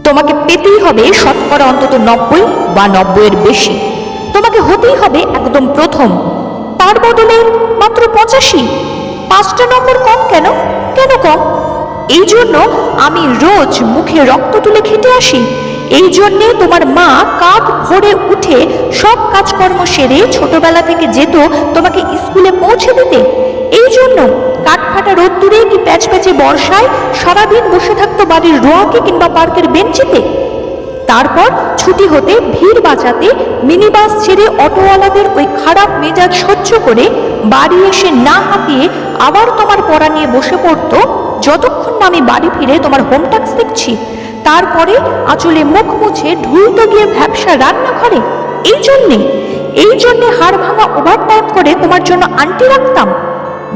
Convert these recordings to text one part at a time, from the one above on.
তোমাকে পেতেই হবে শতকরা অন্তত 90 বা 90-এর বেশি। তোমাকে হতেই হবে একদম প্রথম, তার বদলে মাত্র 85। 5টা নম্বর কম কেন? কেন কম? এই জন্য আমি রোজ মুখে রক্ত তুলে খেটে আসি। এই জন্যে তোমার মা কাক ভোরে উঠে সব কাজকর্ম সেরে ছোটবেলা থেকে যেত তোমাকে স্কুলে পৌঁছে দিতে। এই জন্য কাঠফাটা রোদ্দুরে কি প্যাচপ্যাচে বর্ষায় সারাদিন বসে থাকতো বাড়ির রোয়াকে কিংবা পার্কের বেঞ্চিতে। তারপর ছুটি হতে ভিড় বাঁচাতে মিনি বাস ছেড়ে অটোওয়ালাদের ওই খারাপ মেজাজ সহ্য করে বাড়ি এসে না হাঁপিয়ে আবার তোমার পড়া নিয়ে বসে পড়তো, যতক্ষণ না আমি বাড়ি ফিরে তোমার হোম টাস্ক দেখছি। তারপরে আঁচলে মুখ মুছে ঢুলতে গিয়ে ভ্যাবসা রান্নাঘরে। এই জন্যে হাড় ভাঙা ওভারটাইম করে তোমার জন্য আন্টি রাখতাম।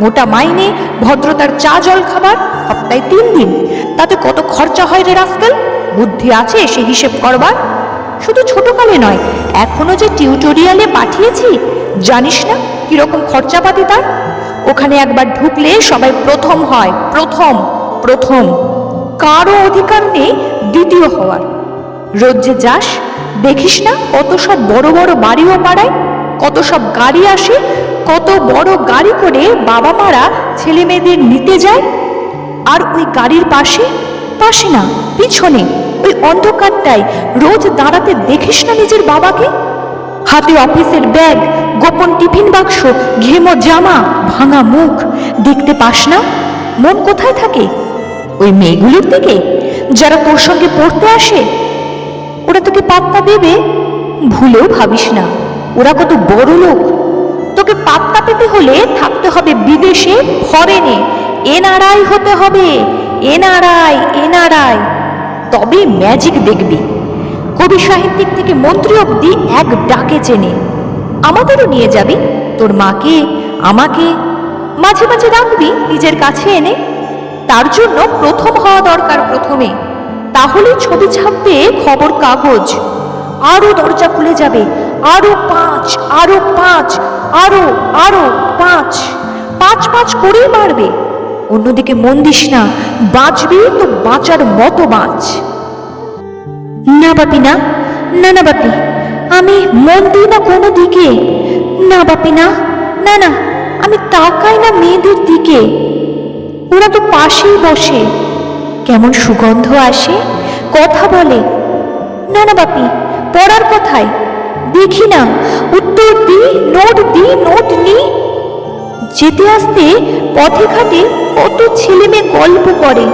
মোটা মাইনে, ভদ্রতার চা জল খাবার, সপ্তাহে 3 দিন। তাতে কত খরচা হয় রে রাস্কেল? বুদ্ধি আছে সে হিসেব করবার? শুধু ছোটকালে নয়, এখনো যে টিউটোরিয়ালে পাঠিয়েছি, জানিস না কিরকম খরচাপাতি তার? ওখানে একবার ঢুকলে সবাই প্রথম হয়, প্রথম প্রথম। কারও অধিকার নেই দ্বিতীয় হওয়ার। রোজ যে যাস, দেখিস না কত সব বড় বড় বাড়িও পাড়ায়, কত সব গাড়ি আসে, কত বড় গাড়ি করে বাবা মারা ছেলে মেয়েদের নিতে যায়। আর ওই গাড়ির পাশে না, পিছনে ওই অন্ধকারটায় রোজ দাঁড়াতে দেখিস না নিজের বাবাকে? হাতে অফিসের ব্যাগ, গোপন টিফিন বাক্স, ঘেমো জামা, ভাঙা মুখ, দেখতে পাস না? মন কোথায় থাকে? ওই মেয়েগুলোর দিকে যারা তোর সঙ্গে পড়তে আসে। ওরা তোকে পাত্তা দেবে? ভুলেও ভাবিস না, ওরা কত বড় লোক। তোকে পাত্তা পেতে হলে থাকতে হবে বিদেশে, ফরেনে, এনআরআই হতে হবে, এনআরআই। তবে ম্যাজিক দেখবি। কবি সাহিত্যিক থেকে মন্ত্রী অব্দি এক ডাকে চেনে। আমাদেরও নিয়ে যাবি, তোর মাকে, আমাকে মাঝে মাঝে রাখবি নিজের কাছে এনে। তার জন্য প্রথম হওয়া দরকার প্রথমে, তাহলে ছবি ছাপবে খবর কাগজ। আরো দরজা খুলে যাবে, আরো 5, আরো 5, আরো 5, 5 করেই বাড়বে। অন্যদিকে মন দিস না, বাঁচবি তো বাঁচার মতো বাঁচ। না বাপি, না না বাপি, আমি মন দিই না কোনো দিকে। না বাপি, না না না, আমি তাকাই না মেয়েদের দিকে। ওরা তো পাশেই বসে, কেমন সুগন্ধ আসে, কথা বলে। না না বাপি, পড়ার কথায় দেখি না, উত্তর দি, নোট নি। যেতে আসতে পথে ঘাটে কত ছেলে মেয়ে গল্প করে।